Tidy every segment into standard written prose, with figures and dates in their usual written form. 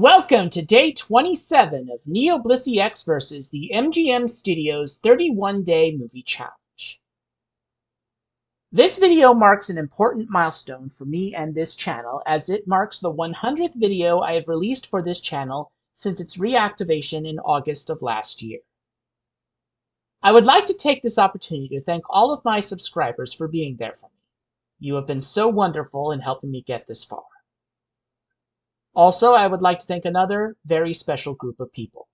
Welcome to day 27 of NeoBlisseyX versus the MGM Studios 31-day movie challenge. This video marks an important milestone for me and this channel, as it marks the 100th video I have released for this channel since its reactivation in August of last year. I would like to take this opportunity to thank all of my subscribers for being there for me. You have been so wonderful in helping me get this far. Also, I would like to thank another very special group of people.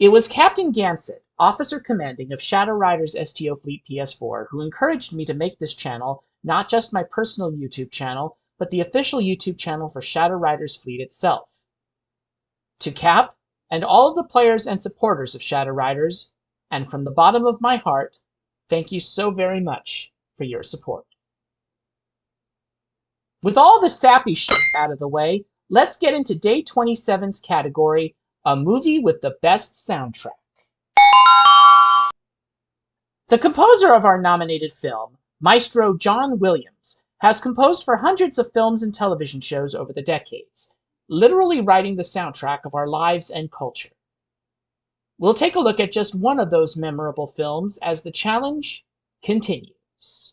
It was Captain Gansett, Officer Commanding of Shadow Riders STO Fleet PS4, who encouraged me to make this channel not just my personal YouTube channel, but the official YouTube channel for Shadow Riders Fleet itself. To Cap, and all of the players and supporters of Shadow Riders, and from the bottom of my heart, thank you so very much for your support. With all the sappy shit out of the way, let's get into day 27's category, a movie with the best soundtrack. The composer of our nominated film, Maestro John Williams, has composed for hundreds of films and television shows over the decades, literally writing the soundtrack of our lives and culture. We'll take a look at just one of those memorable films as the challenge continues.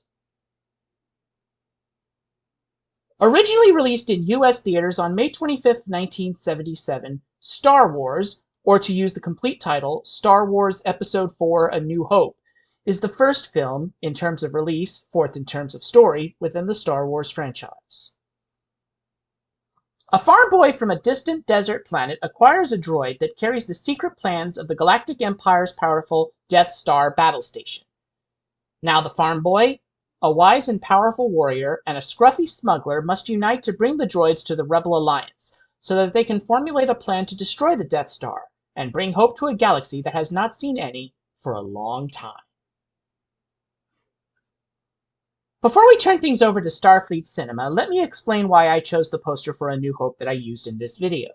Originally released in US theaters on May 25, 1977, Star Wars, or to use the complete title, Star Wars Episode IV: A New Hope, is the first film, in terms of release, fourth in terms of story, within the Star Wars franchise. A farm boy from a distant desert planet acquires a droid that carries the secret plans of the Galactic Empire's powerful Death Star battle station. Now the farm boy, a wise and powerful warrior, and a scruffy smuggler must unite to bring the droids to the Rebel Alliance, so that they can formulate a plan to destroy the Death Star, and bring hope to a galaxy that has not seen any for a long time. Before we turn things over to Starfleet Cinema, let me explain why I chose the poster for A New Hope that I used in this video.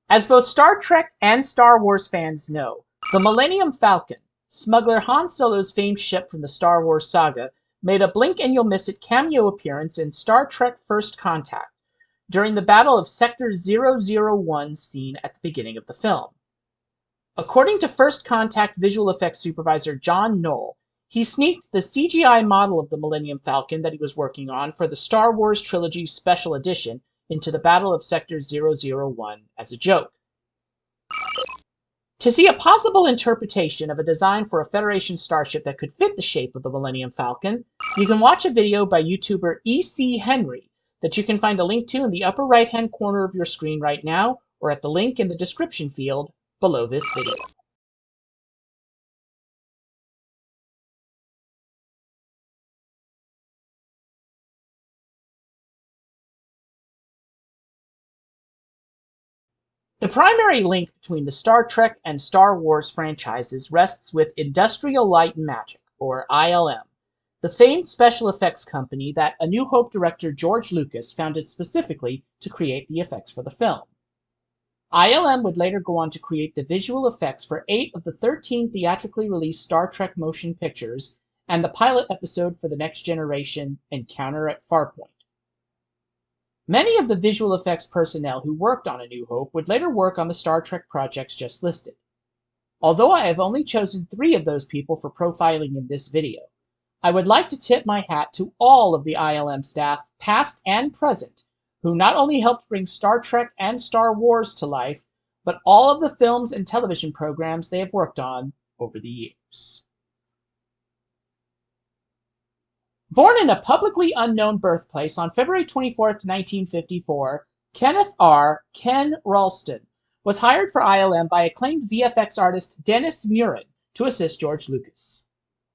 As both Star Trek and Star Wars fans know, the Millennium Falcon, smuggler Han Solo's famed ship from the Star Wars saga, made a blink-and-you'll-miss-it cameo appearance in Star Trek First Contact during the Battle of Sector 001 scene at the beginning of the film. According to First Contact visual effects supervisor John Knoll, he sneaked the CGI model of the Millennium Falcon that he was working on for the Star Wars Trilogy Special Edition into the Battle of Sector 001 as a joke. To see a possible interpretation of a design for a Federation starship that could fit the shape of the Millennium Falcon, you can watch a video by YouTuber E.C. Henry that you can find a link to in the upper right-hand corner of your screen right now, or at the link in the description field below this video. The primary link between the Star Trek and Star Wars franchises rests with Industrial Light and Magic, or ILM, the famed special effects company that A New Hope director George Lucas founded specifically to create the effects for the film. ILM would later go on to create the visual effects for 8 of the 13 theatrically released Star Trek motion pictures and the pilot episode for the Next Generation, Encounter at Farpoint. Many of the visual effects personnel who worked on A New Hope would later work on the Star Trek projects just listed. Although I have only chosen 3 of those people for profiling in this video, I would like to tip my hat to all of the ILM staff, past and present, who not only helped bring Star Trek and Star Wars to life, but all of the films and television programs they have worked on over the years. Born in a publicly unknown birthplace on February 24, 1954, Kenneth R. Ken Ralston was hired for ILM by acclaimed VFX artist Dennis Muren to assist George Lucas.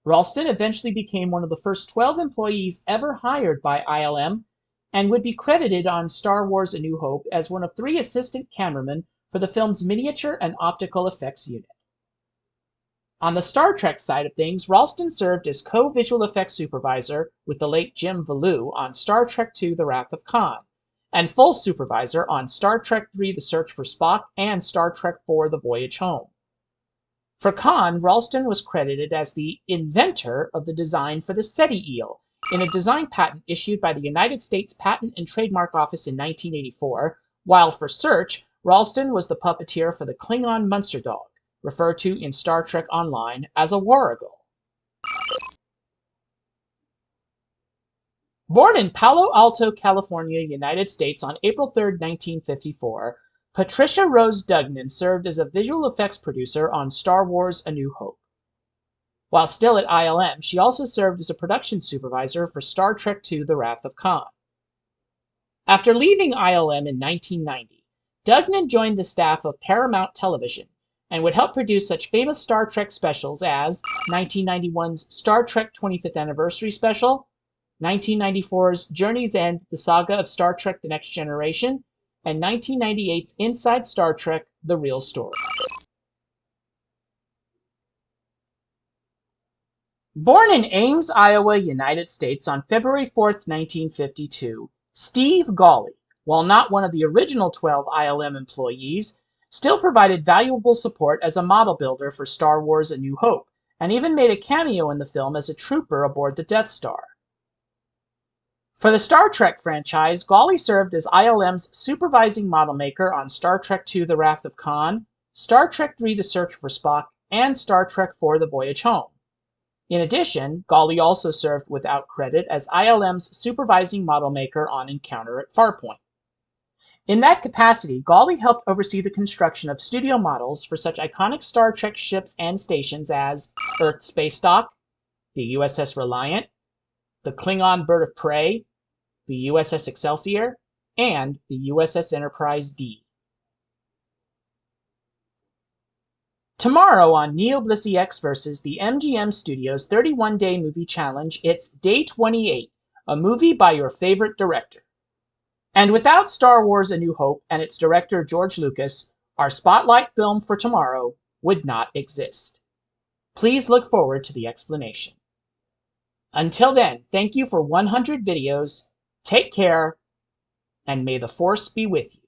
Ralston eventually became one of the first 12 employees ever hired by ILM and would be credited on Star Wars: A New Hope as one of 3 assistant cameramen for the film's miniature and optical effects unit. On the Star Trek side of things, Ralston served as co-visual effects supervisor with the late Jim Value on Star Trek II: The Wrath of Khan, and full supervisor on Star Trek III: The Search for Spock and Star Trek IV: The Voyage Home. For Khan, Ralston was credited as the inventor of the design for the SETI eel in a design patent issued by the United States Patent and Trademark Office in 1984, while for Search, Ralston was the puppeteer for the Klingon Munster Dog, referred to in Star Trek Online as a Warrigal. Born in Palo Alto, California, United States on April 3, 1954, Patricia Rose Dugnan served as a visual effects producer on Star Wars: A New Hope. While still at ILM, she also served as a production supervisor for Star Trek II: The Wrath of Khan. After leaving ILM in 1990, Dugnan joined the staff of Paramount Television and would help produce such famous Star Trek specials as 1991's Star Trek 25th Anniversary Special, 1994's Journey's End: The Saga of Star Trek The Next Generation, and 1998's Inside Star Trek: The Real Story. Born in Ames, Iowa, United States on February 4, 1952, Steve Gawley, while not one of the original 12 ILM employees, still provided valuable support as a model builder for Star Wars: A New Hope, and even made a cameo in the film as a trooper aboard the Death Star. For the Star Trek franchise, Gawley served as ILM's supervising model maker on Star Trek II: The Wrath of Khan, Star Trek III: The Search for Spock, and Star Trek IV: The Voyage Home. In addition, Gawley also served without credit as ILM's supervising model maker on Encounter at Farpoint. In that capacity, Gawley helped oversee the construction of studio models for such iconic Star Trek ships and stations as Earth Space Dock, the USS Reliant, the Klingon Bird of Prey, the USS Excelsior, and the USS Enterprise D. Tomorrow on NeoBlisseyX versus the MGM Studios 31-Day Movie Challenge, it's Day 28, a movie by your favorite director. And without Star Wars: A New Hope and its director George Lucas, our spotlight film for tomorrow would not exist. Please look forward to the explanation. Until then, thank you for 100 videos, take care, and may the Force be with you.